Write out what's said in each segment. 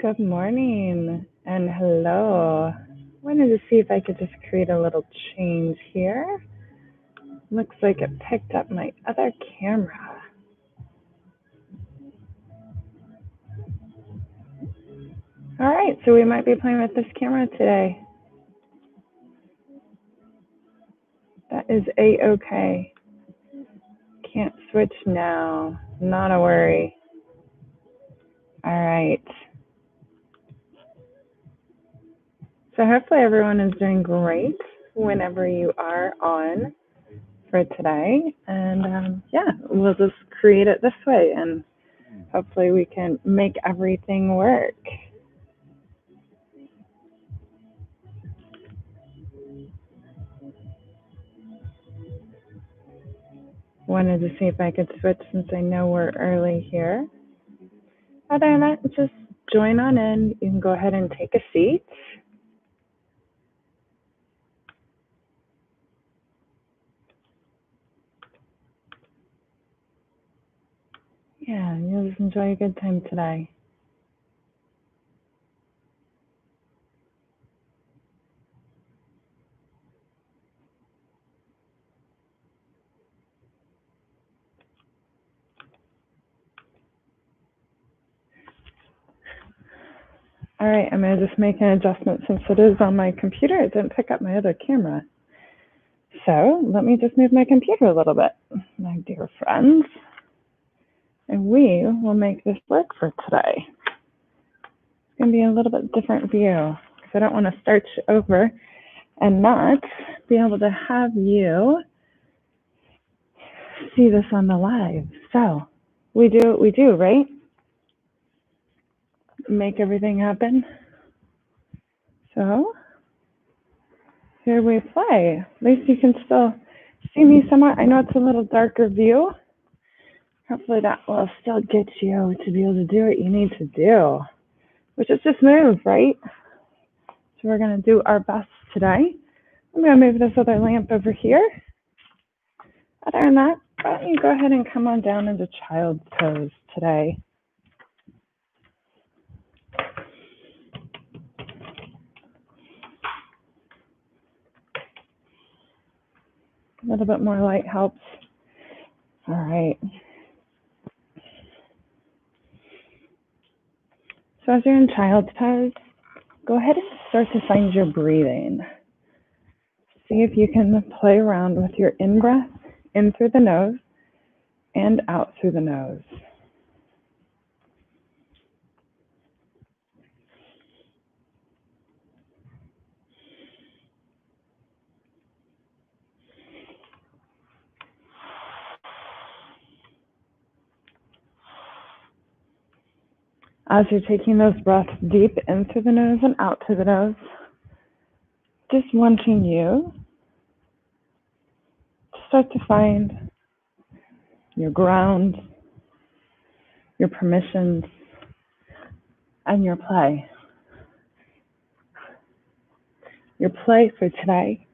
Good morning and hello. Wanted to see if I could just create a little change here. Looks like it picked up my other camera. All right, so we might be playing with this camera today. That is a-okay. Can't switch now. Not a worry. All right. So hopefully everyone is doing great whenever you are on for today. And yeah, we'll just create it this way and hopefully we can make everything work. Wanted to see if I could switch since I know we're early here. Other than that, just join on in. You can go ahead and take a seat. Yeah, you'll just enjoy a good time today. All right, I'm going to just make an adjustment since it is on my computer. It didn't pick up my other camera. So let me just move my computer a little bit, my dear friends. And we will make this work for today. It's going to be a little bit different view because I don't want to start over and not be able to have you see this on the live. So we do what we do, right? Make everything happen. So here we play. At least you can still see me somewhat. I know it's a little darker view. Hopefully that will still get you to be able to do what you need to do, which is just move, right? So we're going to do our best today. I'm going to move this other lamp over here. Other than that, why don't you go ahead and come on down into child's pose today. A little bit more light helps. All right. So as you're in child's pose, go ahead and start to find your breathing. See if you can play around with your in-breath in through the nose and out through the nose. As you're taking those breaths deep in through the nose and out through the nose, just wanting you to start to find your ground, your permissions, and your play. Your play for today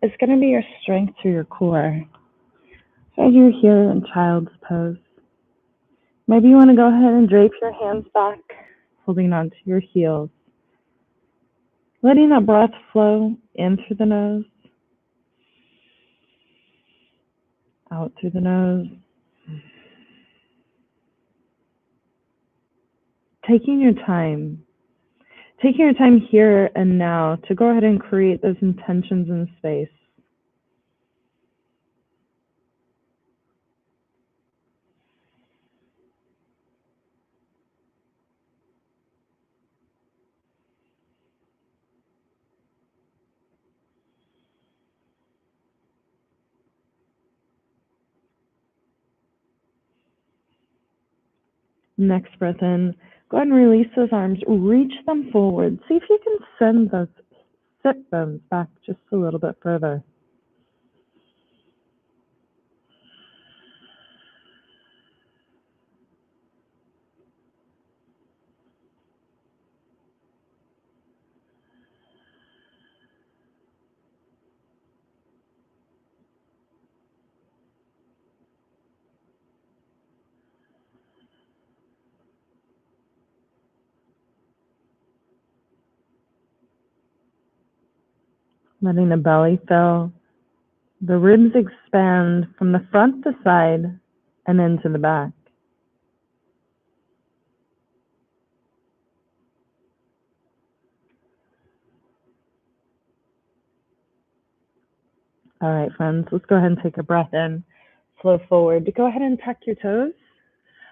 is going to be your strength through your core. So as you're here in child's pose, maybe you want to go ahead and drape your hands back, holding onto your heels. Letting that breath flow in through the nose, out through the nose. Taking your time here and now to go ahead and create those intentions in space. Next breath in, go ahead and release those arms, reach them forward. See if you can send those sit bones back just a little bit further. Letting the belly fill. The ribs expand from the front to side and into the back. All right, friends, let's go ahead and take a breath in. Flow forward. Go ahead and tuck your toes,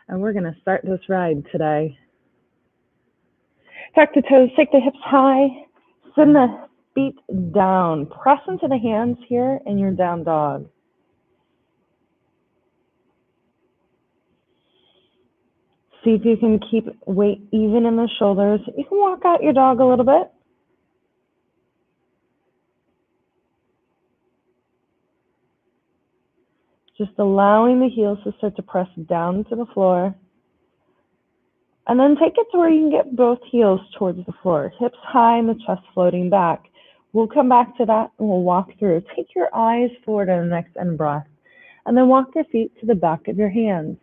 and we're going to start this ride today. Tuck the toes, take the hips high, send the feet down. Press into the hands here in your down dog. See if you can keep weight even in the shoulders. You can walk out your dog a little bit. Just allowing the heels to start to press down to the floor. And then take it to where you can get both heels towards the floor. Hips high and the chest floating back. We'll come back to that and we'll walk through. Take your eyes forward in the next in-breath. And then walk your feet to the back of your hands.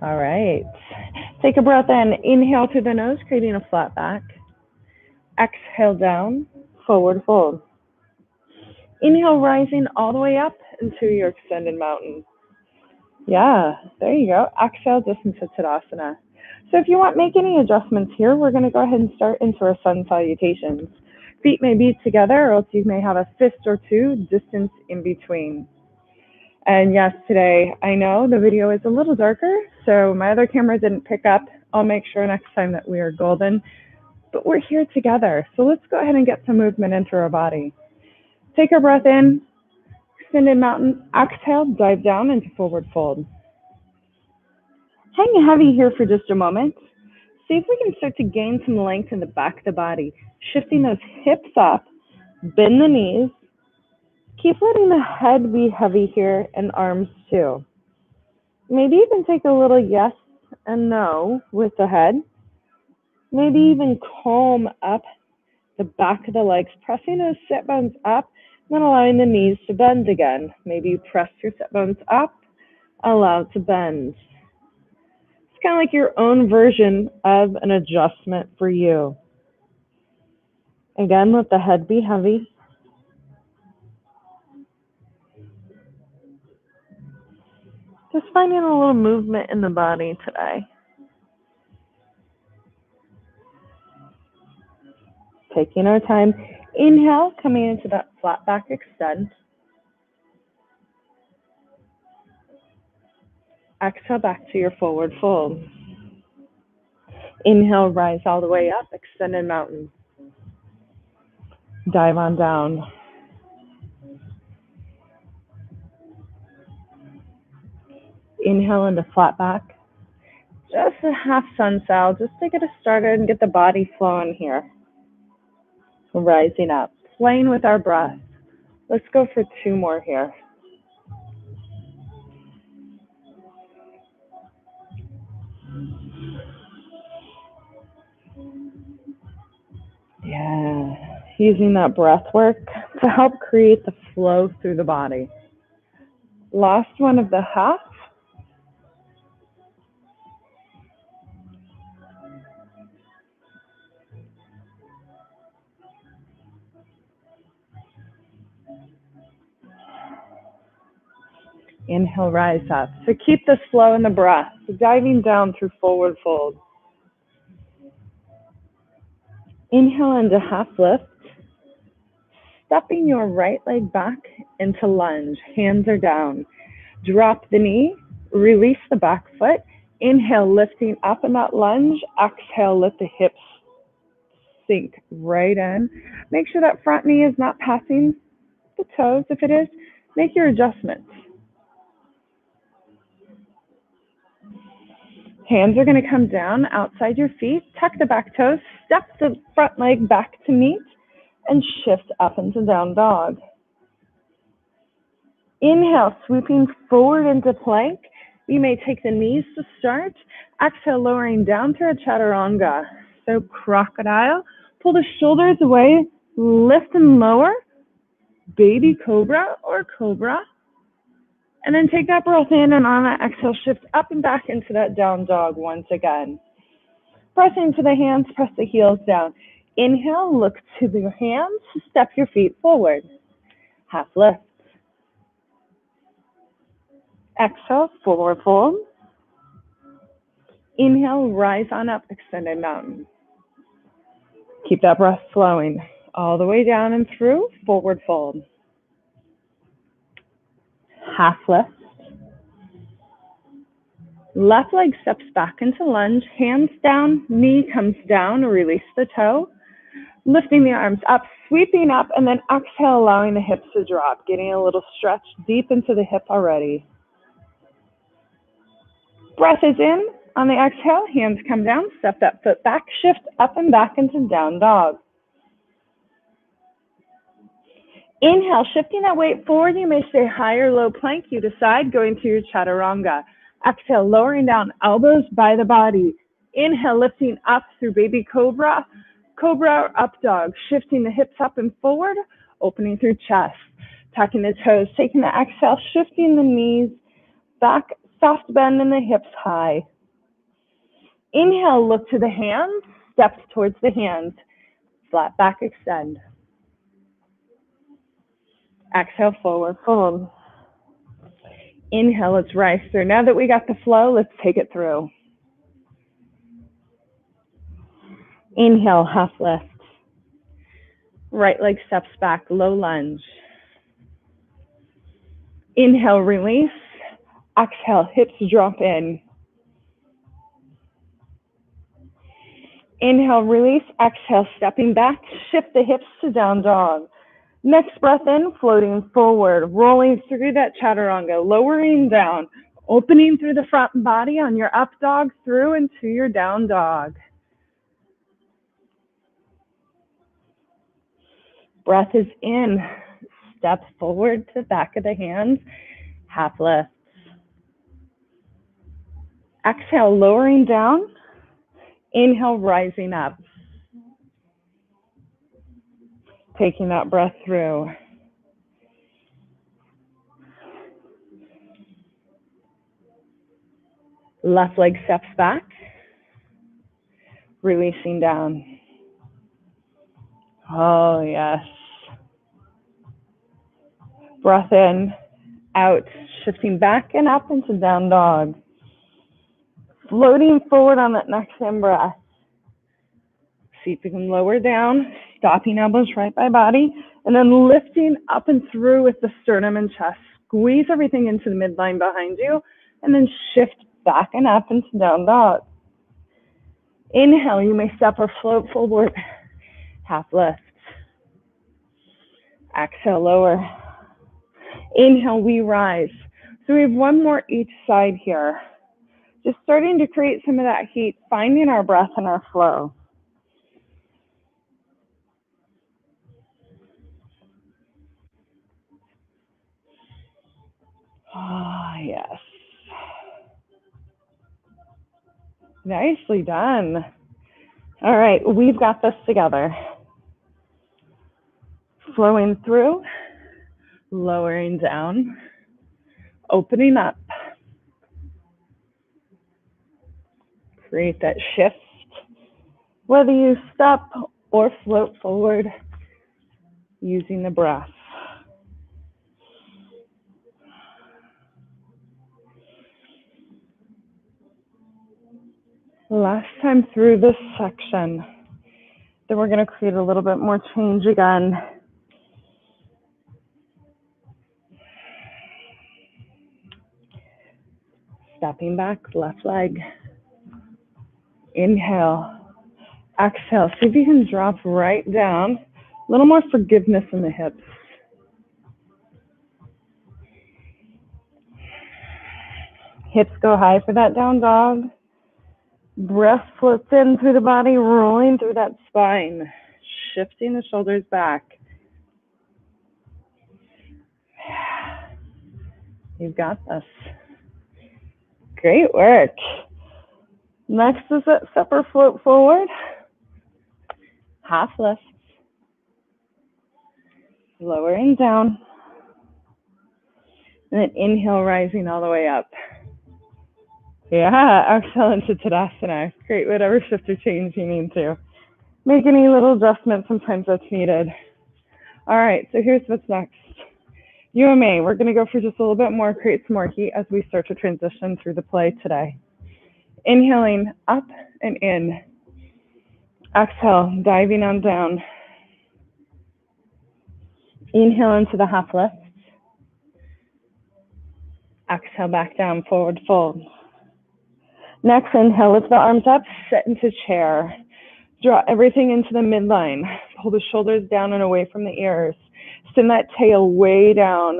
All right. Take a breath in. Inhale through the nose, creating a flat back. Exhale down, forward fold. Inhale, rising all the way up into your extended mountain. Yeah, there you go. Exhale, just into Tadasana. So if you want, make any adjustments here. We're going to go ahead and start into our sun salutations. Feet may be together, or else you may have a fist or two distance in between. And yes, today, I know the video is a little darker, so my other camera didn't pick up. I'll make sure next time that we are golden. But we're here together, so let's go ahead and get some movement into our body. Take a breath in, extended mountain. Exhale, dive down into forward fold. Hang heavy here for just a moment. See if we can start to gain some length in the back of the body, shifting those hips up, bend the knees. Keep letting the head be heavy here and arms too. Maybe even take a little yes and no with the head. Maybe even calm up the back of the legs, pressing those sit bones up, and then allowing the knees to bend again. Maybe you press your sit bones up, allow it to bend. It's kind of like your own version of an adjustment for you. Again, let the head be heavy. Just finding a little movement in the body today. Taking our time. Inhale, coming into that flat back extend. Exhale back to your forward fold. Inhale, rise all the way up, extended mountain. Dive on down. Inhale into flat back. Just a half sun sal, just to get us started and get the body flowing here. Rising up, playing with our breath. Let's go for two more here. Yeah, using that breath work to help create the flow through the body. Last one of the half. Inhale, rise up. So keep this flow in the breath. So diving down through forward fold. Inhale into half lift. Stepping your right leg back into lunge. Hands are down. Drop the knee. Release the back foot. Inhale, lifting up in that lunge. Exhale, let the hips sink right in. Make sure that front knee is not passing the toes. If it is, make your adjustments. Hands are going to come down outside your feet. Tuck the back toes. Step the front leg back to meet and shift up into down dog. Inhale, swooping forward into plank. You may take the knees to start. Exhale, lowering down through a chaturanga. So crocodile. Pull the shoulders away. Lift and lower. Baby cobra or cobra. And then take that breath in, and on that exhale, shift up and back into that down dog once again. Press into the hands, press the heels down. Inhale, look to the hands, step your feet forward. Half lift. Exhale, forward fold. Inhale, rise on up, extended mountain. Keep that breath flowing all the way down and through, forward fold. Half lift. Left leg steps back into lunge, hands down, knee comes down, release the toe. Lifting the arms up, sweeping up, and then exhale, allowing the hips to drop, getting a little stretch deep into the hip already. Breath is in. On the exhale, hands come down, step that foot back, shift up and back into down dog. Inhale, shifting that weight forward. You may stay high or low plank. You decide, going to your chaturanga. Exhale, lowering down, elbows by the body. Inhale, lifting up through baby cobra. Cobra or up dog, shifting the hips up and forward, opening through chest. Tucking the toes, taking the exhale, shifting the knees back, soft bend in the hips high. Inhale, look to the hands, steps towards the hands. Flat back extend. Exhale, forward fold. Inhale, let's rise through. Now that we got the flow, let's take it through. Inhale, half lift. Right leg steps back, low lunge. Inhale, release. Exhale, hips drop in. Inhale, release. Exhale, stepping back. Shift the hips to down dog. Next breath in, floating forward, rolling through that chaturanga, lowering down, opening through the front body on your up dog through into your down dog. Breath is in. Step forward to the back of the hands, half lift. Exhale, lowering down. Inhale, rising up. Taking that breath through. Left leg steps back. Releasing down. Oh, yes. Breath in, out, shifting back and up into down dog. Floating forward on that next in-breath. See if you can lower down, stopping elbows right by body, and then lifting up and through with the sternum and chest. Squeeze everything into the midline behind you, and then shift back and up into down dog. Inhale, you may step or float forward, half lift. Exhale, lower. Inhale, we rise. So we have one more each side here. Just starting to create some of that heat, finding our breath and our flow. Ah, yes. Nicely done. All right, we've got this together. Flowing through, lowering down, opening up. Create that shift. Whether you step or float forward, using the breath. Last time through this section, then we're going to create a little bit more change again. Stepping back, left leg. Inhale. Exhale. See if you can drop right down. A little more forgiveness in the hips. Hips go high for that down dog. Breath floats in through the body, rolling through that spine. Shifting the shoulders back. You've got this. Great work. Next is that step or float forward. Half lift. Lowering down. And then inhale, rising all the way up. Yeah, exhale into Tadasana. Great, whatever shift or change you need to. Make any little adjustments, sometimes that's needed. All right, so here's what's next. UMA, we're gonna go for just a little bit more, create some more heat as we start to transition through the play today. Inhaling up and in. Exhale, diving on down. Inhale into the half lift. Exhale back down, forward fold. Next, inhale, lift the arms up, sit into chair. Draw everything into the midline. Pull the shoulders down and away from the ears. Send that tail way down.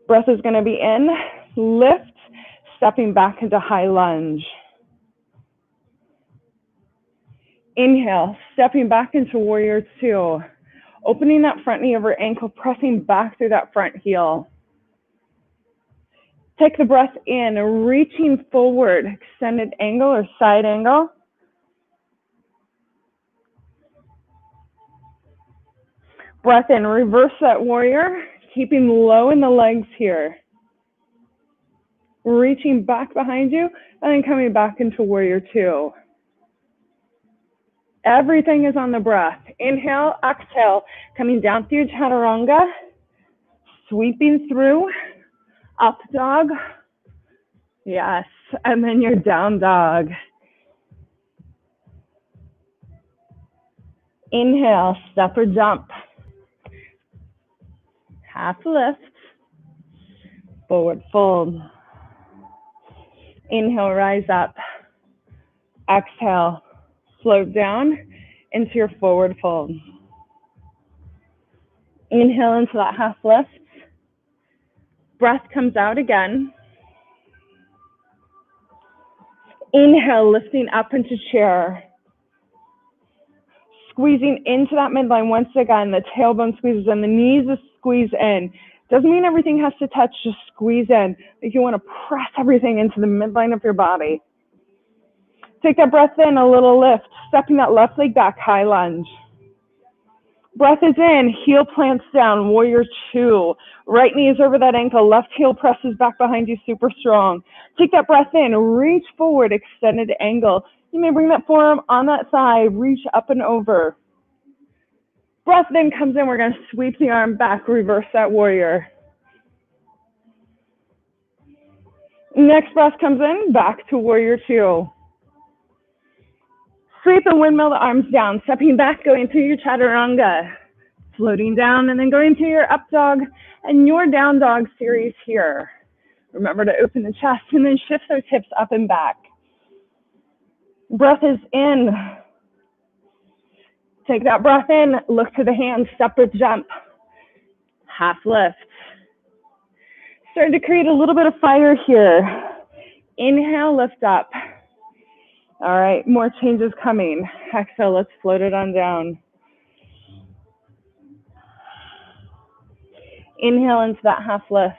Breath is going to be in, lift, stepping back into high lunge. Inhale, stepping back into warrior two. Opening that front knee over ankle, pressing back through that front heel. Take the breath in, reaching forward, extended angle or side angle. Breath in, reverse that warrior, keeping low in the legs here. Reaching back behind you, and then coming back into warrior two. Everything is on the breath. Inhale, exhale, coming down through chaturanga, sweeping through, up dog. Yes, and then your down dog. Inhale, step or jump. Half lift, forward fold. Inhale, rise up. Exhale, float down into your forward fold. Inhale into that half lift. Breath comes out again. Inhale, lifting up into chair. Squeezing into that midline once again. The tailbone squeezes in, the knees squeeze in. Doesn't mean everything has to touch, just squeeze in. Like you want to press everything into the midline of your body. Take that breath in, a little lift, stepping that left leg back, high lunge. Breath is in, heel plants down, warrior two. Right knee is over that ankle, left heel presses back behind you, super strong. Take that breath in, reach forward, extended angle. You may bring that forearm on that side, reach up and over. Breath then comes in, we're gonna sweep the arm back, reverse that warrior. Next breath comes in, back to warrior two. Sweep and windmill the arms down, stepping back, going through your chaturanga. Floating down and then going to your up dog and your down dog series here. Remember to open the chest and then shift those hips up and back. Breath is in. Take that breath in, look to the hands, step or jump. Half lift. Starting to create a little bit of fire here. Inhale, lift up. All right, more changes coming. Exhale, let's float it on down. Inhale into that half lift.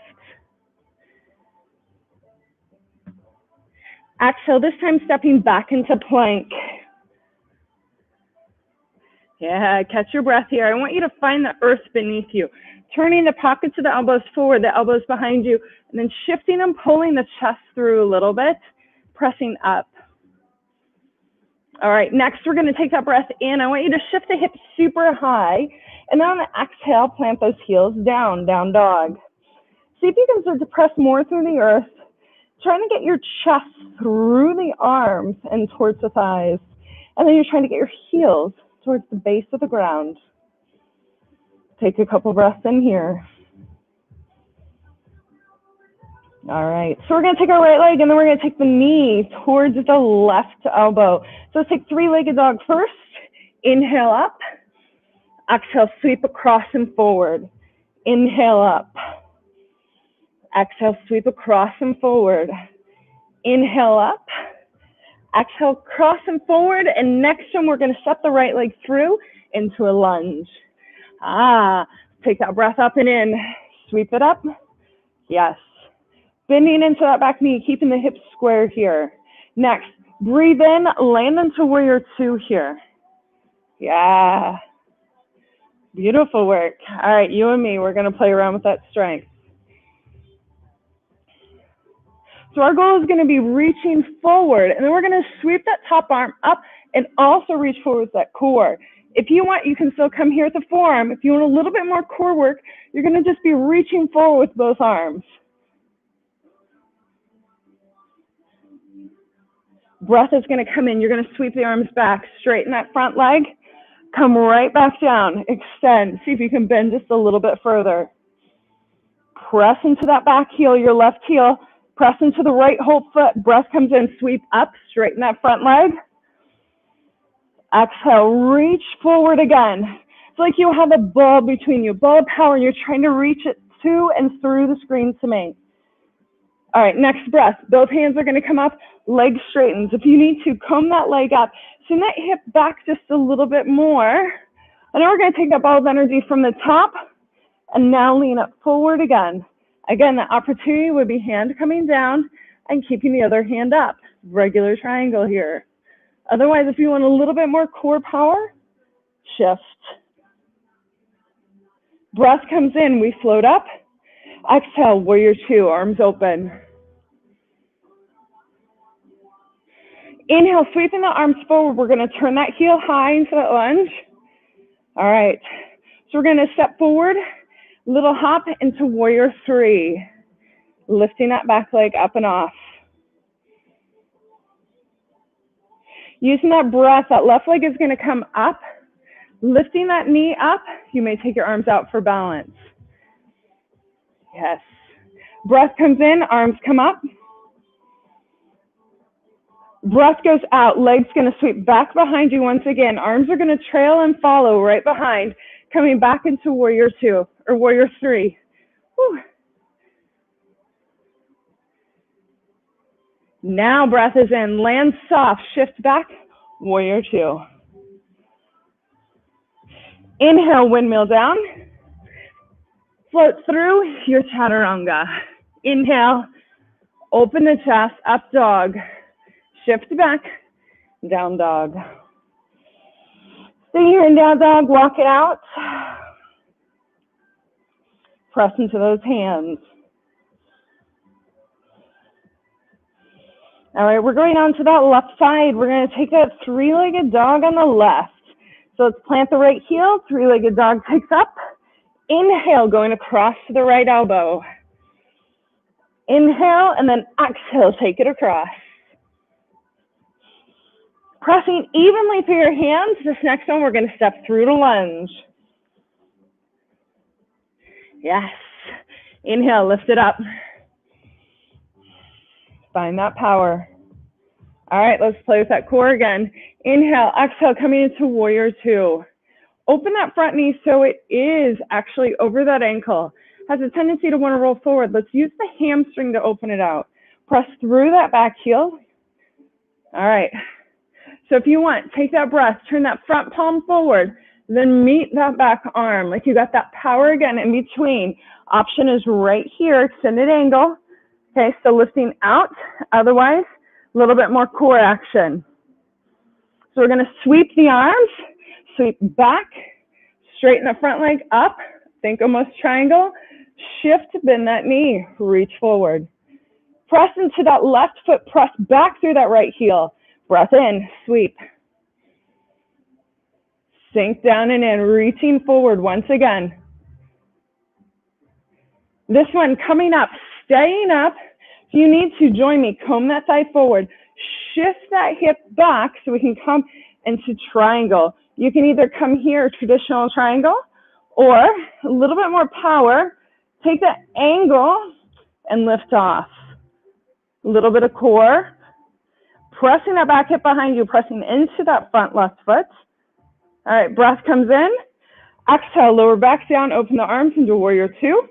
Exhale, this time stepping back into plank. Yeah, catch your breath here. I want you to find the earth beneath you. Turning the pockets of the elbows forward, the elbows behind you, and then shifting and pulling the chest through a little bit, pressing up. All right, next we're going to take that breath in. I want you to shift the hips super high, and then on the exhale, plant those heels down, down dog. See if you can start to press more through the earth, trying to get your chest through the arms and towards the thighs. And then you're trying to get your heels towards the base of the ground. Take a couple breaths in here. All right, so we're going to take our right leg and then we're going to take the knee towards the left elbow. So let's take three-legged dog first. Inhale up. Exhale, sweep across and forward. Inhale up. Exhale, sweep across and forward. Inhale up. Exhale, cross and forward. And next one, we're going to step the right leg through into a lunge. Take that breath up and in. Sweep it up. Yes. Bending into that back knee, keeping the hips square here. Next, breathe in, land into warrior two here. Yeah. Beautiful work. All right, you and me, we're going to play around with that strength. So our goal is going to be reaching forward, and then we're going to sweep that top arm up and also reach forward with that core. If you want, you can still come here at the forearm. If you want a little bit more core work, you're going to just be reaching forward with both arms. Breath is going to come in. You're going to sweep the arms back, straighten that front leg, come right back down, extend. See if you can bend just a little bit further. Press into that back heel, your left heel. Press into the right whole foot. Breath comes in, sweep up, straighten that front leg. Exhale, reach forward again. It's like you have a ball between you, ball of power, and you're trying to reach it to and through the screen to me. All right, next breath. Both hands are going to come up, leg straightens. If you need to, comb that leg up. Send that hip back just a little bit more. And then we're going to take that ball of energy from the top and now lean up forward again. Again, the opportunity would be hand coming down and keeping the other hand up. Regular triangle here. Otherwise, if you want a little bit more core power, shift. Breath comes in, we float up. Exhale, warrior two, arms open. Inhale, sweeping the arms forward. We're going to turn that heel high into that lunge. All right, so we're going to step forward, little hop into warrior three, lifting that back leg up and off. Using that breath, that left leg is going to come up, lifting that knee up. You may take your arms out for balance. Yes. Breath comes in, arms come up. Breath goes out, legs going to sweep back behind you once again. Arms are going to trail and follow right behind, coming back into warrior two or warrior three. Whew. Now breath is in, land soft, shift back, warrior two. Inhale, windmill down. Float through your chaturanga. Inhale, open the chest, up dog. Shift back, down dog. Stay here in down dog, walk it out. Press into those hands. All right, we're going on to that left side. We're going to take that three-legged dog on the left. So let's plant the right heel, three-legged dog takes up. Inhale, going across to the right elbow. Inhale, and then exhale, take it across. Pressing evenly through your hands. This next one, we're going to step through to lunge. Yes. Inhale, lift it up. Find that power. All right, let's play with that core again. Inhale, exhale, coming into warrior two. Open that front knee so it is actually over that ankle. Has a tendency to want to roll forward. Let's use the hamstring to open it out. Press through that back heel. All right. So if you want, take that breath, turn that front palm forward, then meet that back arm. Like you got that power again in between. Option is right here, extended angle. Okay, so lifting out, otherwise, a little bit more core action. So we're gonna sweep the arms, sweep back, straighten the front leg up, think almost triangle, shift, bend that knee, reach forward. Press into that left foot, press back through that right heel. Breath in, sweep. Sink down and in, reaching forward once again. This one coming up, staying up. If you need to, join me, comb that thigh forward. Shift that hip back so we can come into triangle. You can either come here, traditional triangle, or a little bit more power. Take that angle and lift off. A little bit of core. Pressing that back hip behind you, pressing into that front left foot. All right, breath comes in. Exhale, lower back down, open the arms into warrior two.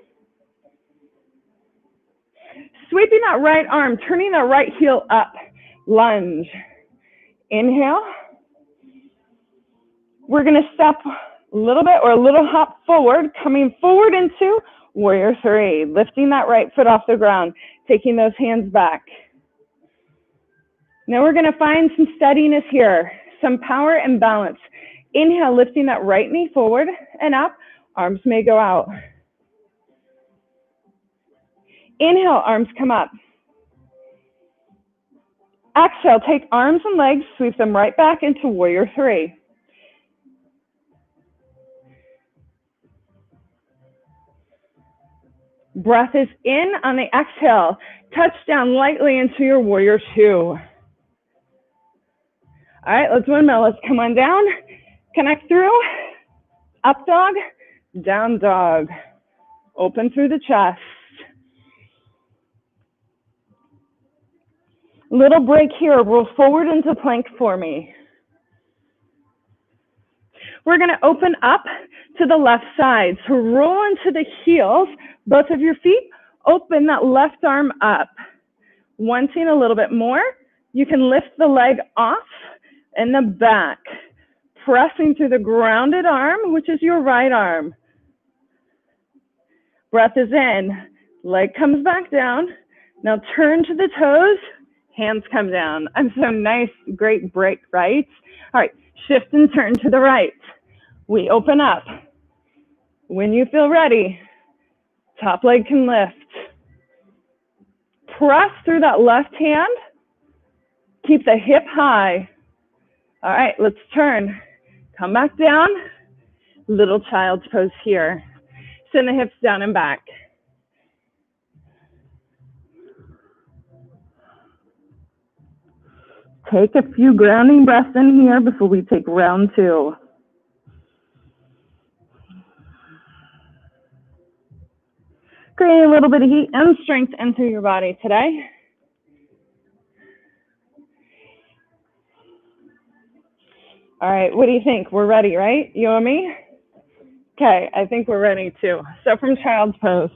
Sweeping that right arm, turning that right heel up, lunge. Inhale. We're going to step a little bit or a little hop forward, coming forward into warrior three, lifting that right foot off the ground, taking those hands back. Now we're going to find some steadiness here, some power and balance. Inhale, lifting that right knee forward and up. Arms may go out. Inhale, arms come up. Exhale, take arms and legs, sweep them right back into warrior three. Breath is in on the exhale. Touch down lightly into your warrior two. All right, let's windmill. Let's come on down. Connect through. Up dog, down dog. Open through the chest. Little break here. Roll forward into plank for me. We're going to open up to the left side. So roll into the heels, both of your feet. Open that left arm up. Wanting a little bit more, you can lift the leg off and the back, pressing through the grounded arm, which is your right arm. Breath is in, leg comes back down. Now turn to the toes, hands come down. I'm so nice, great break, right? All right, shift and turn to the right. We open up. When you feel ready, top leg can lift. Press through that left hand. Keep the hip high. All right, let's turn. Come back down. Little child's pose here. Send the hips down and back. Take a few grounding breaths in here before we take round two. Create a little bit of heat and strength into your body today. All right, what do you think? We're ready, right? You and me? Okay, I think we're ready too. So from child's pose,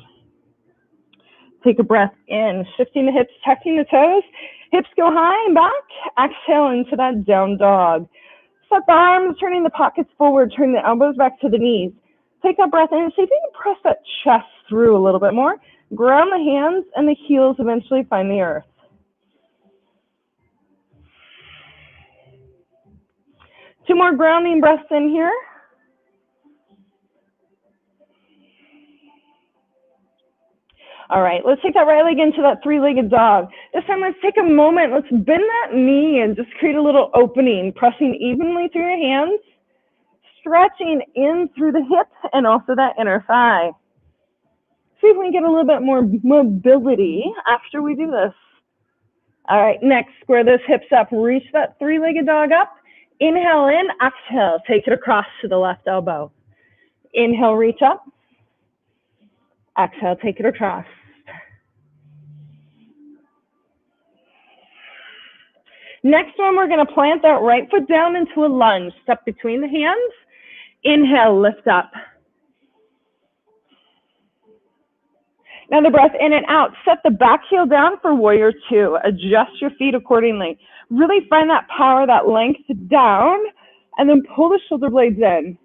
take a breath in, shifting the hips, tucking the toes. Hips go high and back. Exhale into that down dog. Set the arms, turning the pockets forward, turn the elbows back to the knees. Take that breath in and see if you can press that chest through a little bit more. Ground the hands and the heels eventually find the earth. Two more grounding breaths in here. All right, let's take that right leg into that three-legged dog. This time, let's take a moment. Let's bend that knee and just create a little opening, pressing evenly through your hands, stretching in through the hip and also that inner thigh. See if we can get a little bit more mobility after we do this. All right, next, square those hips up. Reach that three-legged dog up. Inhale in, exhale. Take it across to the left elbow. Inhale, reach up. Exhale, take it across. Next one, we're going to plant that right foot down into a lunge. Step between the hands. Inhale, lift up. Now the breath in and out. Set the back heel down for warrior two. Adjust your feet accordingly. Really find that power, that length down, and then pull the shoulder blades in.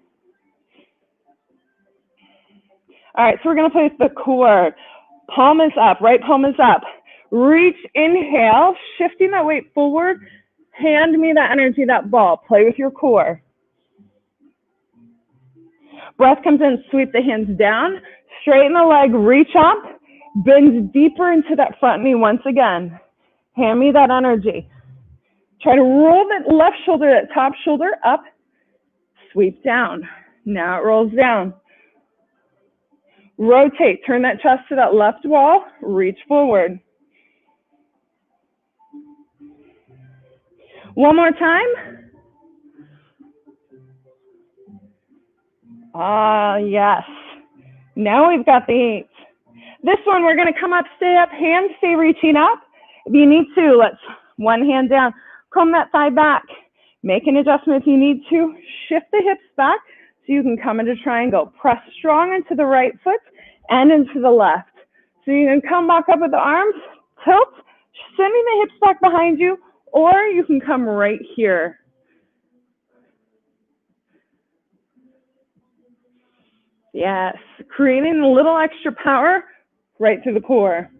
All right, so we're going to place the core. Palm is up, right palm is up. Reach, inhale, shifting that weight forward. Hand me that energy, that ball. Play with your core. Breath comes in, sweep the hands down. Straighten the leg, reach up. Bend deeper into that front knee once again. Hand me that energy. Try to roll that left shoulder, that top shoulder up. Sweep down. Now it rolls down. Rotate, turn that chest to that left wall. Reach forward. One more time. Ah, yes. Now we've got the eight. This one, we're going to come up, stay up, hands stay reaching up. If you need to, let's one hand down. Comb that thigh back. Make an adjustment if you need to. Shift the hips back so you can come into triangle. Press strong into the right foot and into the left. So you can come back up with the arms, tilt, sending the hips back behind you, or you can come right here. Yes, creating a little extra power right through the core.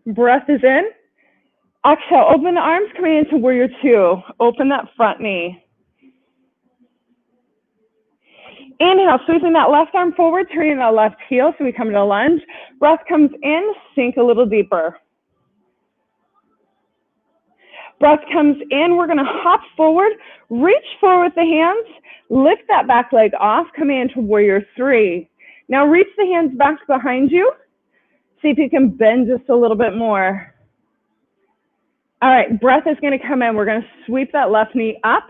Breath is in. Exhale, open the arms, coming into warrior two. Open that front knee. Inhale, sweeping that left arm forward, turning that left heel so we come into lunge. Breath comes in, sink a little deeper. Breath comes in, we're gonna hop forward, reach forward with the hands, lift that back leg off, come into warrior three. Now reach the hands back behind you. See if you can bend just a little bit more. All right, breath is gonna come in. We're gonna sweep that left knee up,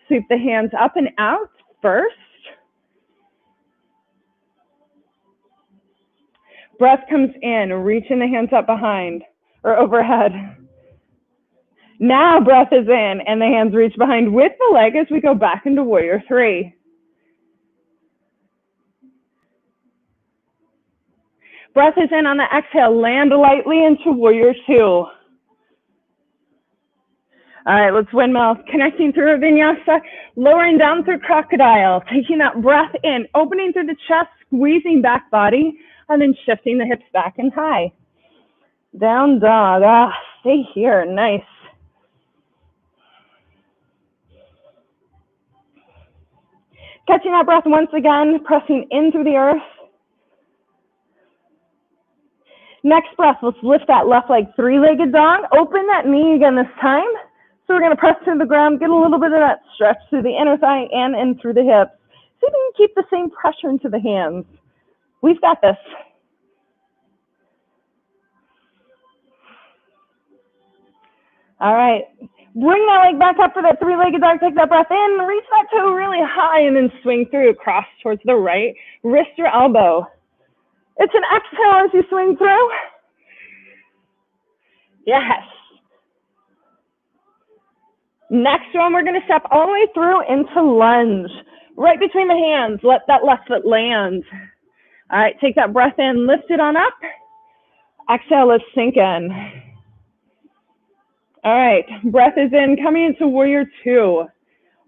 sweep the hands up and out first. Breath comes in, reaching the hands up behind or overhead. Now breath is in and the hands reach behind with the leg as we go back into warrior three. Breath is in on the exhale, land lightly into warrior two. All right, let's windmill, connecting through vinyasa, lowering down through crocodile, taking that breath in, opening through the chest, squeezing back body, and then shifting the hips back and high. Down dog, stay here, nice. Catching that breath once again, pressing in through the earth. Next breath, let's lift that left leg, three-legged dog. Open that knee again this time. So we're gonna press to the ground, get a little bit of that stretch through the inner thigh and in through the hips. See if we can keep the same pressure into the hands. We've got this. All right, bring that leg back up for that three-legged dog. Take that breath in, reach that toe really high and then swing through, cross towards the right, wrist or elbow. It's an exhale as you swing through. Yes. Next one, we're gonna step all the way through into lunge. Right between the hands, let that left foot land. All right, take that breath in, lift it on up. Exhale, let's sink in. All right, breath is in, coming into warrior two.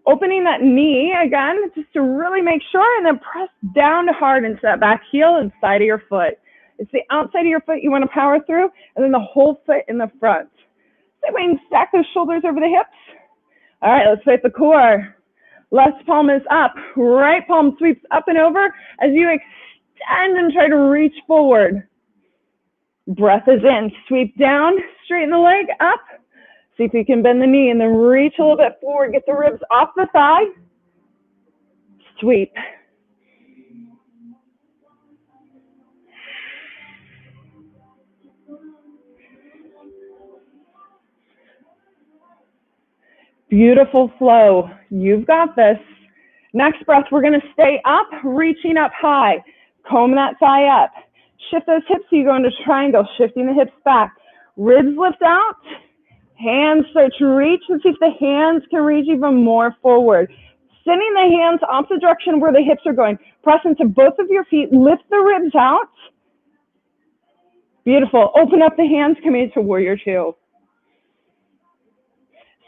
Opening that knee again, just to really make sure, and then press down hard into that back heel and side of your foot. It's the outside of your foot you want to power through, and then the whole foot in the front. Same way, and stack those shoulders over the hips. All right, let's fight the core. Left palm is up, right palm sweeps up and over as you extend and try to reach forward. Breath is in, sweep down, straighten the leg up. See if you can bend the knee and then reach a little bit forward, get the ribs off the thigh. Sweep. Beautiful flow. You've got this. Next breath, we're going to stay up, reaching up high. Comb that thigh up. Shift those hips so you go into triangle, shifting the hips back. Ribs lift out. Hands start to reach, and see if the hands can reach even more forward. Sending the hands opposite direction where the hips are going. Press into both of your feet. Lift the ribs out. Beautiful. Open up the hands, coming into warrior two.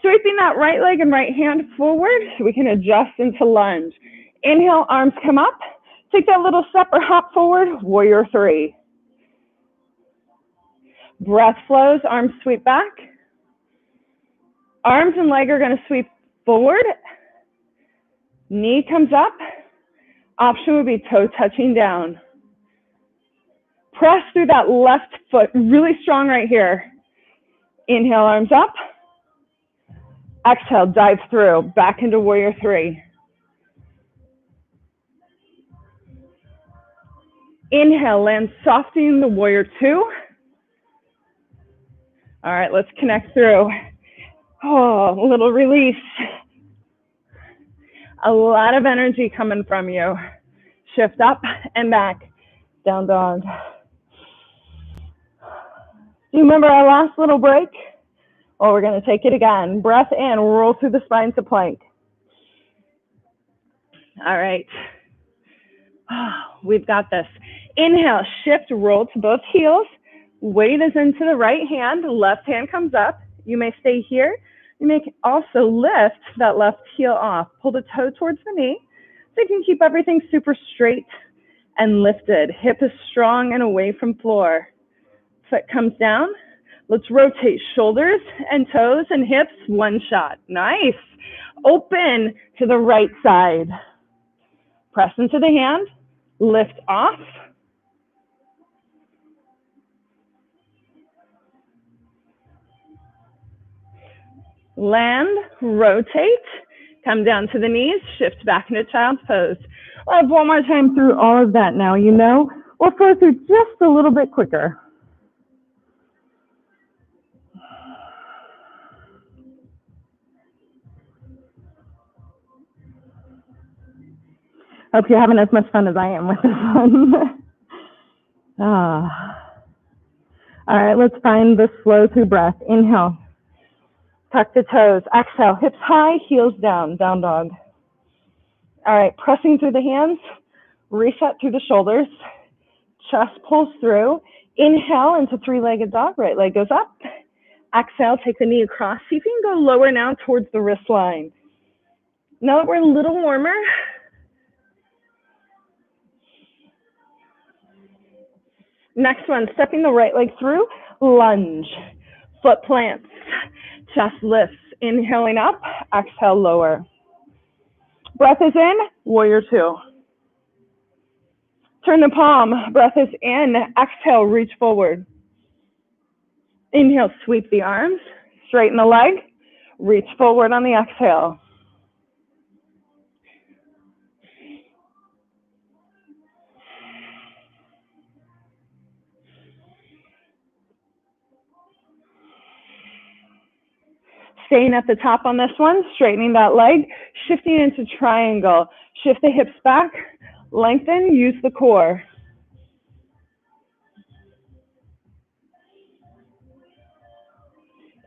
Sweeping that right leg and right hand forward so we can adjust into lunge. Inhale, arms come up. Take that little step or hop forward, warrior three. Breath flows, arms sweep back. Arms and leg are going to sweep forward. Knee comes up. Option would be toe touching down. Press through that left foot, really strong right here. Inhale, arms up. Exhale, dive through, back into warrior three. Inhale, land softening the warrior two. All right, let's connect through. Oh, a little release. A lot of energy coming from you. Shift up and back, down dog. Do you remember our last little break? Well, we're going to take it again. Breath in, roll through the spine to plank. All right. Oh, we've got this. Inhale, shift, roll to both heels. Weight is into the right hand. Left hand comes up. You may stay here. You may also lift that left heel off. Pull the toe towards the knee so you can keep everything super straight and lifted. Hip is strong and away from floor. Foot comes down. Let's rotate shoulders and toes and hips, one shot. Nice. Open to the right side. Press into the hand, lift off. Land, rotate, come down to the knees, shift back into child's pose. I'll have one more time through all of that now, you know. We'll go through just a little bit quicker. Hope you're having as much fun as I am with this one. All right, let's find the slow through breath. Inhale, tuck the toes. Exhale, hips high, heels down, down dog. All right, pressing through the hands, reset through the shoulders, chest pulls through. Inhale into three-legged dog, right leg goes up. Exhale, take the knee across. See if you can go lower now towards the wrist line. Now that we're a little warmer, next one, stepping the right leg through, lunge, foot plants, chest lifts, inhaling up, exhale, lower. Breath is in, warrior two. Turn the palm, breath is in, exhale, reach forward. Inhale, sweep the arms, straighten the leg, reach forward on the exhale. Staying at the top on this one, straightening that leg, shifting into triangle. Shift the hips back, lengthen, use the core.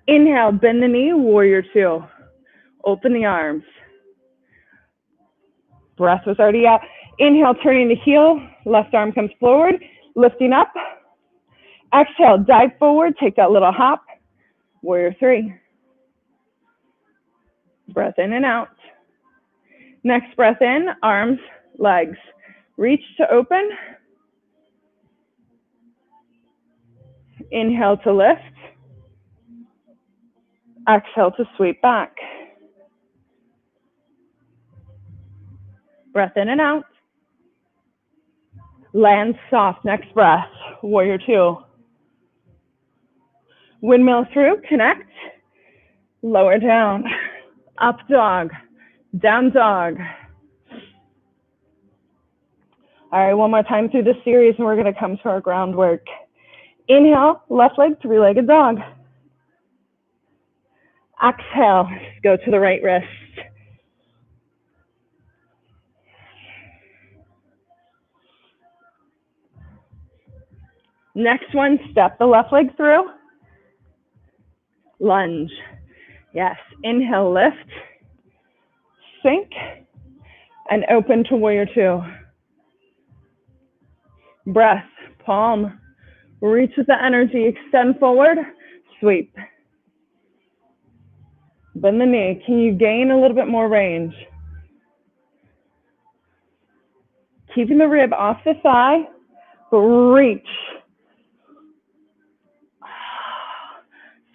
Inhale, bend the knee, warrior two. Open the arms. Breath was already out. Inhale, turning the heel, left arm comes forward, lifting up. Exhale, dive forward, take that little hop, warrior three. Breath in and out. Next breath in, arms, legs. Reach to open. Inhale to lift. Exhale to sweep back. Breath in and out. Land soft, next breath, warrior two. Windmill through, connect. Lower down, up dog, down dog. All right, one more time through this series and we're gonna come to our groundwork. Inhale, left leg, three-legged dog. Exhale, go to the right wrist. Next one, step the left leg through. Lunge. Yes, inhale, lift, sink, and open to warrior two. Breath, palm, reach with the energy, extend forward, sweep. Bend the knee. Can you gain a little bit more range? Keeping the rib off the thigh, but reach.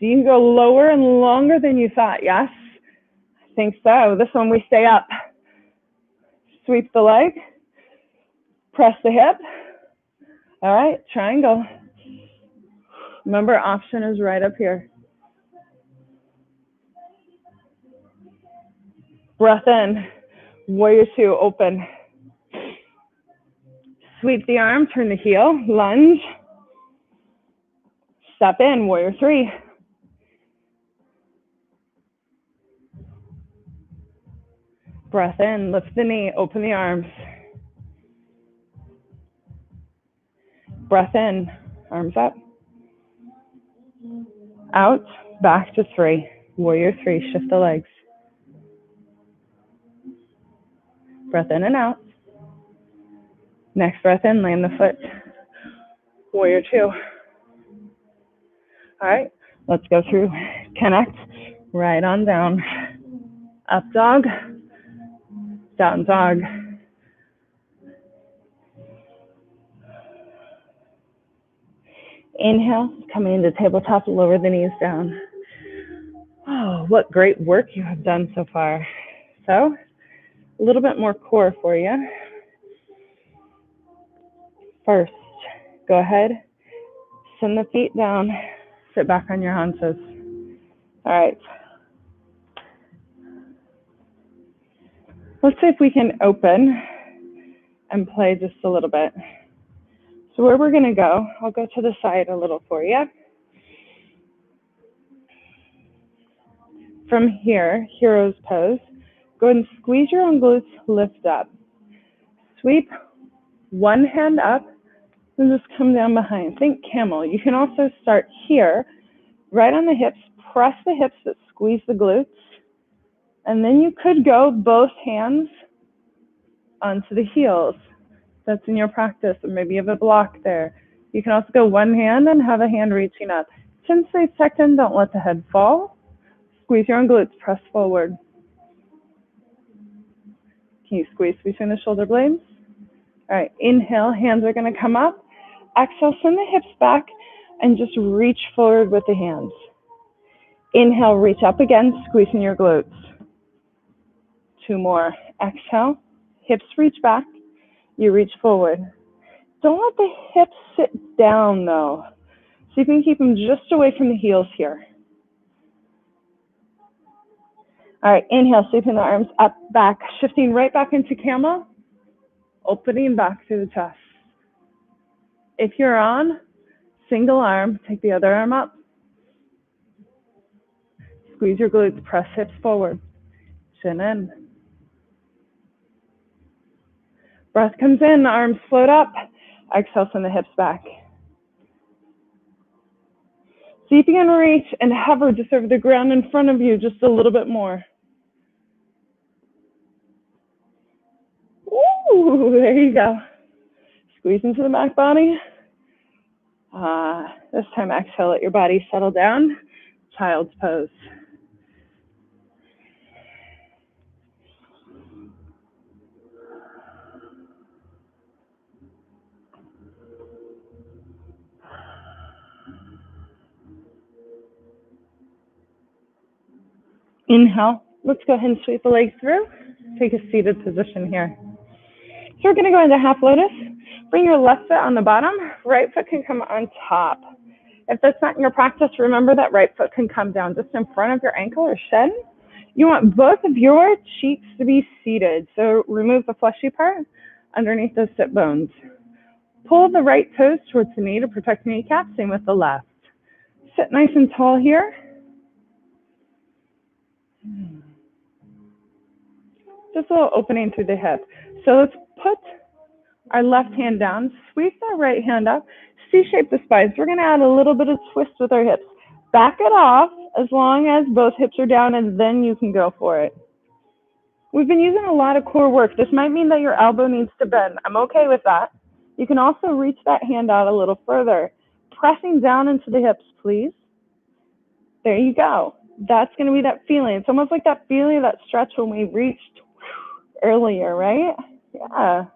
So you can go lower and longer than you thought, yes? I think so. This one we stay up. Sweep the leg, press the hip. All right, triangle. Remember, option is right up here. Breath in, warrior two, open. Sweep the arm, turn the heel, lunge. Step in, warrior three. Breath in, lift the knee, open the arms. Breath in, arms up. Out, back to three. Warrior three, shift the legs. Breath in and out. Next breath in, land the foot. Warrior two. All right, let's go through. Connect, right on down. Up dog, down dog. Inhale, coming into tabletop, lower the knees down. Oh, what great work you have done so far. So, a little bit more core for you. First, go ahead, send the feet down, sit back on your haunches. All right, Let's see if we can open and play just a little bit. So where we're gonna go, I'll go to the side a little for you. From here, hero's pose. Go ahead and squeeze your own glutes, lift up. Sweep one hand up and just come down behind. Think camel. You can also start here, right on the hips, press the hips that squeeze the glutes, and then you could go both hands onto the heels. That's in your practice, or maybe you have a block there. You can also go one hand and have a hand reaching up. Chin stays tucked in, don't let the head fall. Squeeze your own glutes, press forward. Can you squeeze between the shoulder blades? All right, inhale, hands are gonna come up. Exhale, send the hips back and just reach forward with the hands. Inhale, reach up again, squeezing your glutes. Two more. Exhale, hips reach back, you reach forward. Don't let the hips sit down though. So you can keep them just away from the heels here. All right, inhale, sweeping the arms up, back, shifting right back into camel, opening back through the chest. If you're on single arm, take the other arm up. Squeeze your glutes, press hips forward, chin in. Breath comes in, arms float up. Exhale, send the hips back. See if you can reach and hover just over the ground in front of you just a little bit more. Ooh, there you go. Squeeze into the back body. This time exhale, let your body settle down. Child's pose. Inhale. Let's go ahead and sweep the legs through. Take a seated position here. So we're going to go into half lotus. Bring your left foot on the bottom. Right foot can come on top. If that's not in your practice, remember that right foot can come down just in front of your ankle or shin. You want both of your cheeks to be seated. So remove the fleshy part underneath those sit bones. Pull the right toes towards the knee to protect the kneecap. Same with the left. Sit nice and tall here. Just a little opening through the hip. So let's put our left hand down, sweep that right hand up, C-shape the spine. So we're going to add a little bit of twist with our hips. Back it off as long as both hips are down, and then you can go for it. We've been using a lot of core work. This might mean that your elbow needs to bend. I'm okay with that. You can also reach that hand out a little further. Pressing down into the hips, please. There you go. That's going to be that feeling. It's almost like that feeling of that stretch when we reached earlier, right? Yeah.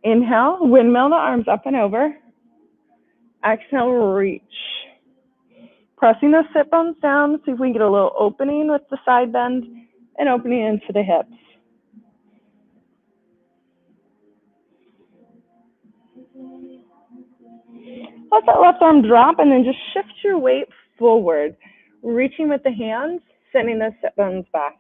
Inhale, windmill the arms up and over. Exhale, reach. Pressing those sit bones down, see if we can get a little opening with the side bend and opening into the hips. Let that left arm drop and then just shift your weight forward, reaching with the hands, sending those sit bones back.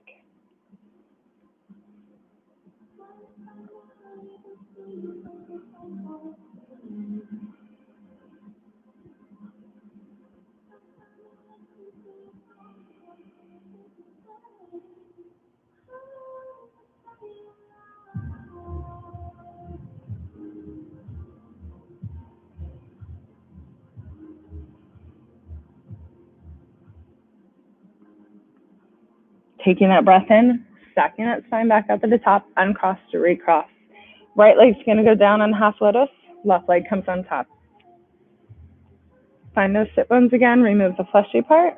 Taking that breath in, stacking that spine back up at the top, uncross to recross. Right leg's going to go down on half lotus, left leg comes on top. Find those sit bones again, remove the fleshy part.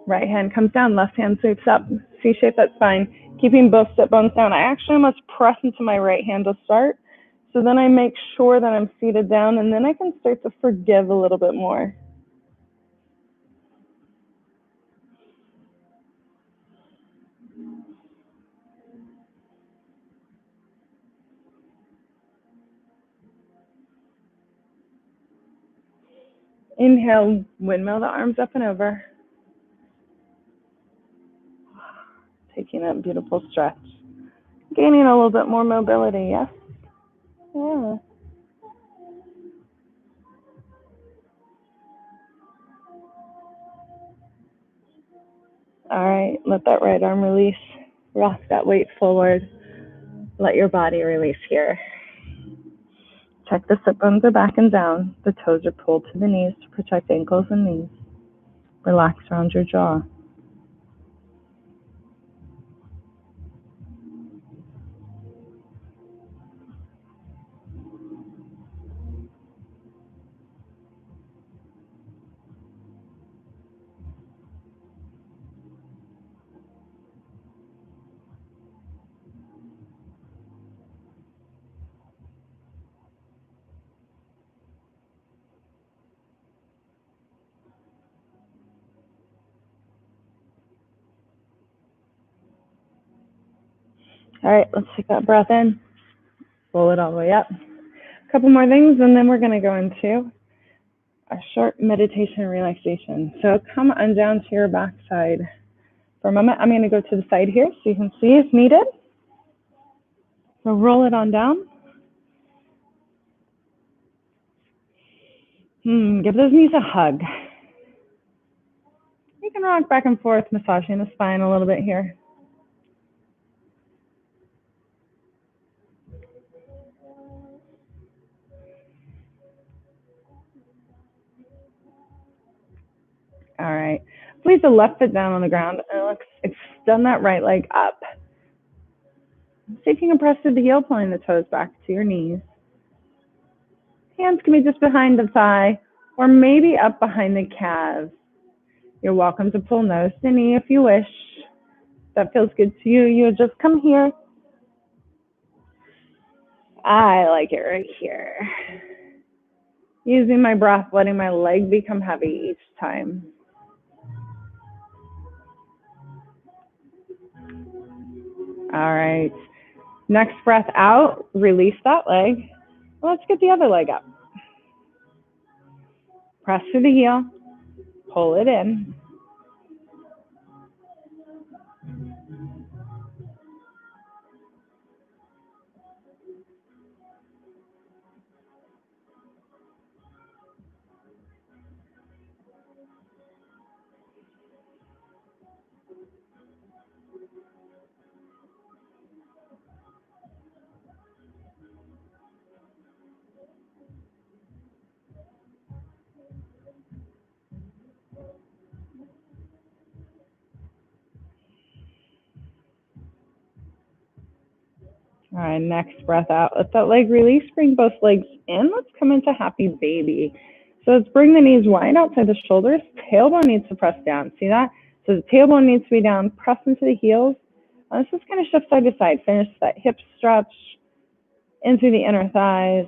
Right hand comes down, left hand sweeps up, C-shape that spine, keeping both sit bones down. I actually must press into my right hand to start, so then I make sure that I'm seated down, and then I can start to forgive a little bit more. Inhale, windmill the arms up and over. taking a beautiful stretch. Gaining a little bit more mobility, yes? Yeah. All right, let that right arm release. Rock that weight forward. Let your body release here. Check the sit bones are back and down. The toes are pulled to the knees to protect ankles and knees. Relax around your jaw. All right, let's take that breath in. Roll it all the way up. A couple more things, and then we're going to go into a short meditation relaxation. So come on down to your backside. For a moment, I'm going to go to the side here so you can see if needed. So roll it on down. Give those knees a hug. You can rock back and forth, massaging the spine a little bit here. All right. Place the left foot down on the ground and let's extend that right leg up. See if you can press through the heel, pulling the toes back to your knees. Hands can be just behind the thigh or maybe up behind the calves. You're welcome to pull nose to knee if you wish. If that feels good to you, you would just come here. I like it right here. Using my breath, letting my leg become heavy each time. All right. Next breath out, release that leg. Let's get the other leg up. Press through the heel, pull it in. All right, next breath out. Let that leg release. Bring both legs in. Let's come into happy baby. So let's bring the knees wide outside the shoulders. Tailbone needs to press down. See that? So the tailbone needs to be down. Press into the heels. Let's just kind of shift side to side. Finish that hip stretch into the inner thighs.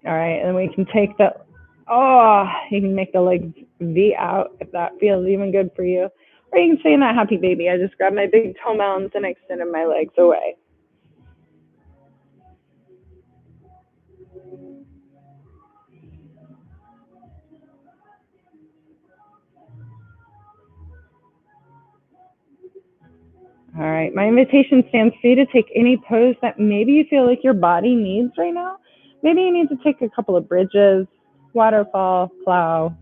All right, and we can take the, you can make the legs V out if that feels even good for you. Or you can stay in that happy baby. I just grabbed my big toe mounds and extended my legs away. All right, my invitation stands for you to take any pose that maybe you feel like your body needs right now. Maybe you need to take a couple of bridges, waterfall, plow.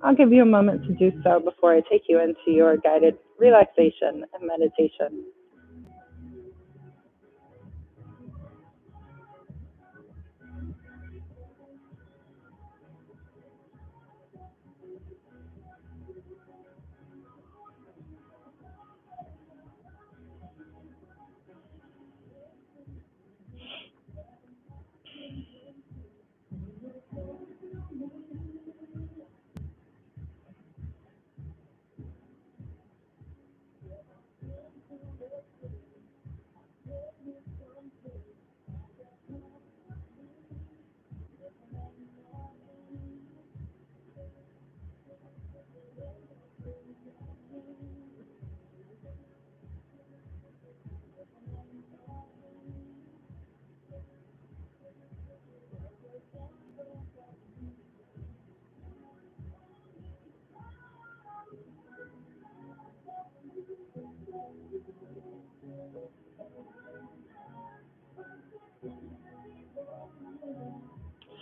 I'll give you a moment to do so before I take you into your guided relaxation and meditation.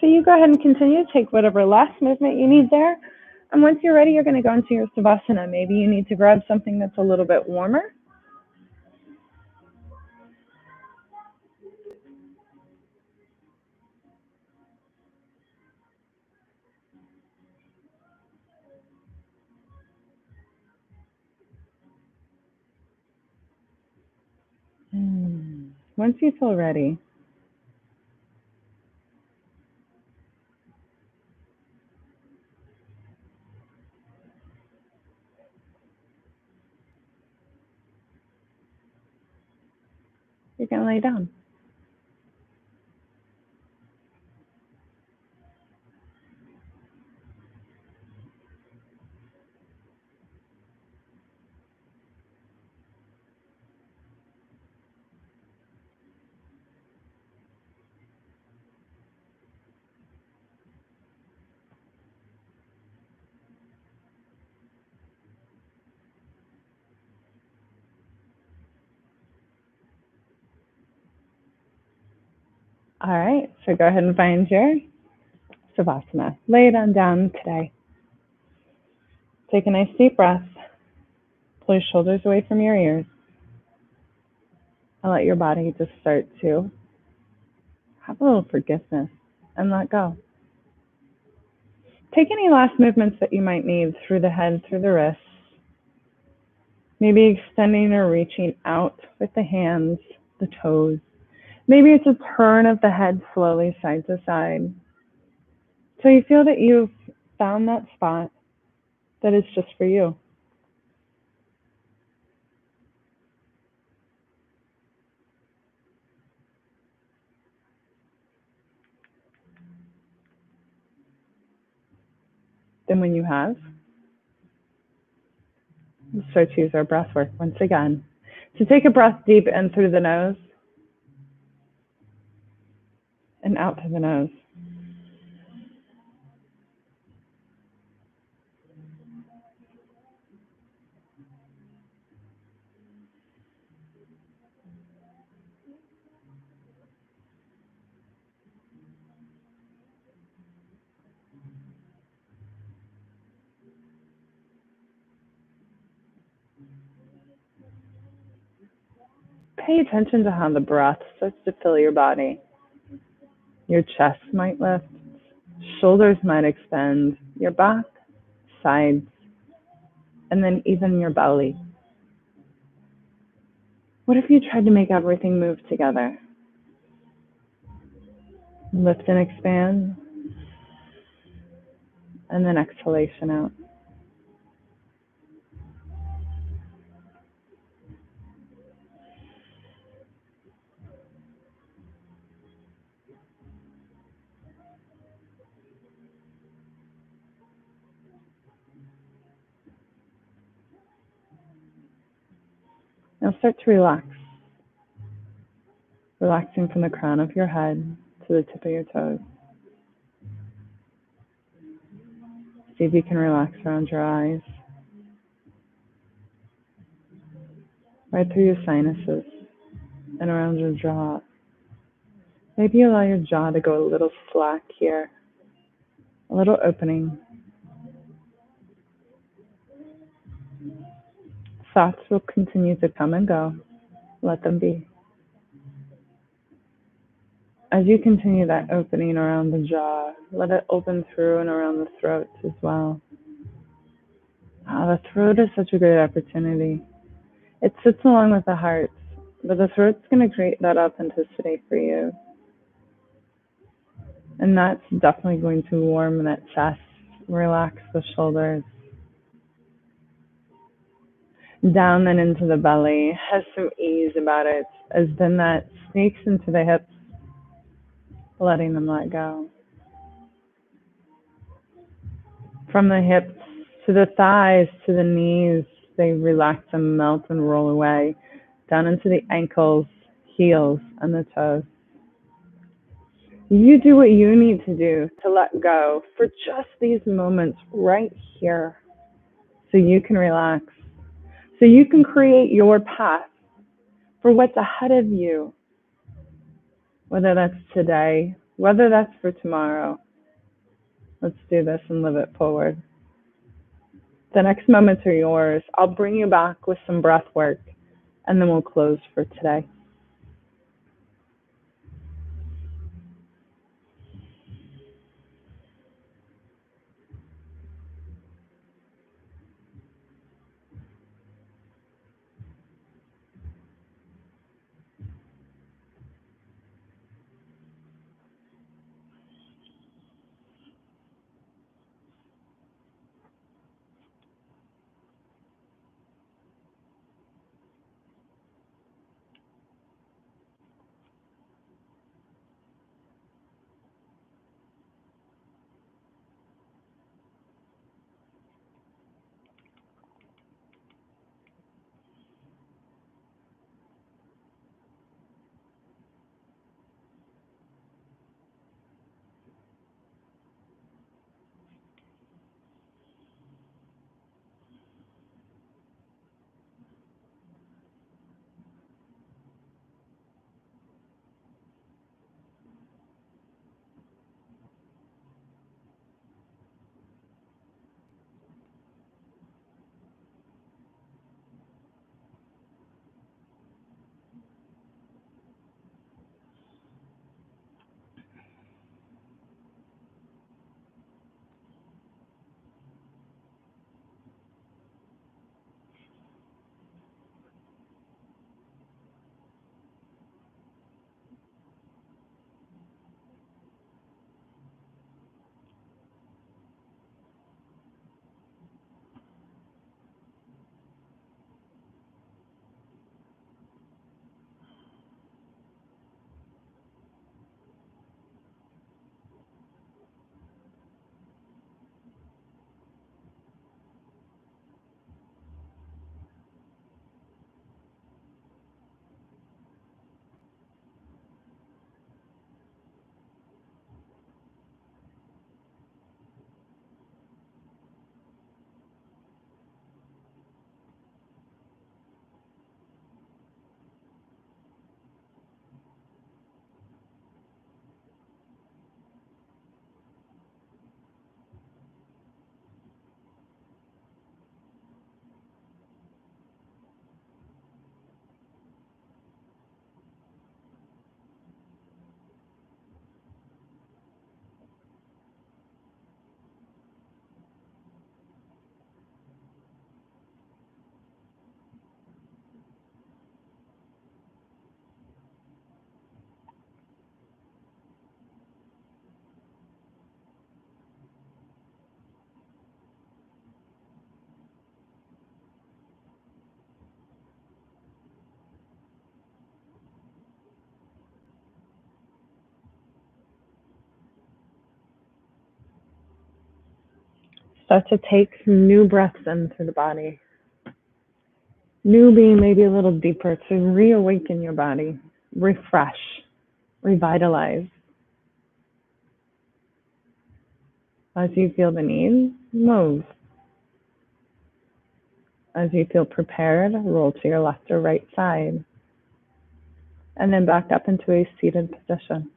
So you go ahead and continue. Take whatever last movement you need there. And once you're ready, you're going to go into your Savasana. Maybe you need to grab something that's a little bit warmer. Once you feel ready, you're going to lay down. All right, so go ahead and find your Savasana. Lay it on down today. Take a nice deep breath. Pull your shoulders away from your ears. And let your body just start to have a little forgiveness and let go. Take any last movements that you might need through the head, through the wrists. Maybe extending or reaching out with the hands, the toes. Maybe it's a turn of the head slowly side to side. So you feel that you've found that spot that is just for you. Then when you have, we'll start to use our breath work once again. So take a breath deep in through the nose and out through the nose. Pay attention to how the breath starts to fill your body. Your chest might lift, shoulders might extend, your back, sides, and then even your belly. What if you tried to make everything move together? Lift and expand, and then exhalation out. Now start to relax. Relaxing from the crown of your head to the tip of your toes. See if you can relax around your eyes, right through your sinuses, and around your jaw. Maybe allow your jaw to go a little slack here, a little opening. Thoughts will continue to come and go. Let them be. As you continue that opening around the jaw, let it open through and around the throat as well. The throat is such a great opportunity. It sits along with the heart, but the throat's going to create that authenticity for you. And that's definitely going to warm that chest, relax the shoulders. Down and into the belly, has some ease about it, as then that sneaks into the hips, letting them let go. From the hips to the thighs to the knees, they relax and melt and roll away, down into the ankles, heels, and the toes. You do what you need to do to let go for just these moments right here, so you can relax, so you can create your path for what's ahead of you, whether that's today Whether that's for tomorrow, let's do this and live it forward. The next moments are yours. I'll bring you back with some breath work, and then we'll close for today. Start to take some new breaths in through the body. New being maybe a little deeper to reawaken your body, refresh, revitalize. As you feel the need, move. As you feel prepared, roll to your left or right side, and then back up into a seated position.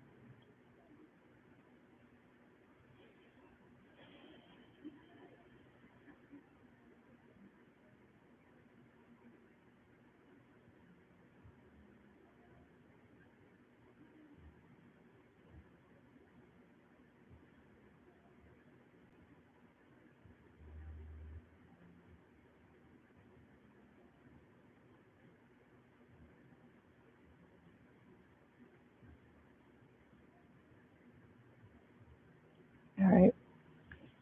All right.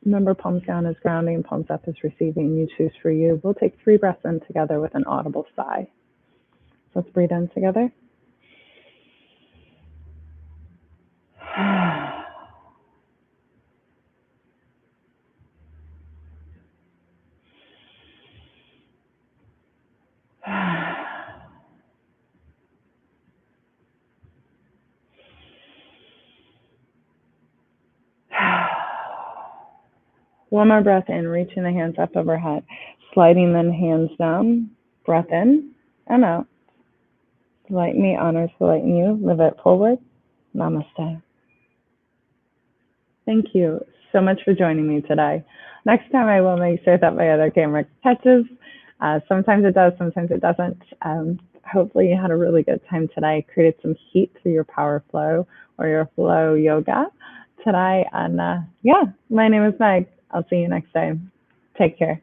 Remember, palms down is grounding, palms up is receiving. You choose for you. We'll take 3 breaths in together with an audible sigh. So let's breathe in together. One more breath in, reaching the hands up overhead, sliding the hands down. Breath in and out. Light me honors the light in you. Live it forward. Namaste. Thank you so much for joining me today. Next time, I will make sure that my other camera catches. Sometimes it does, sometimes it doesn't. Hopefully, you had a really good time today. Created some heat through your power flow or your flow yoga today. And yeah, my name is Meg. I'll see you next time. Take care.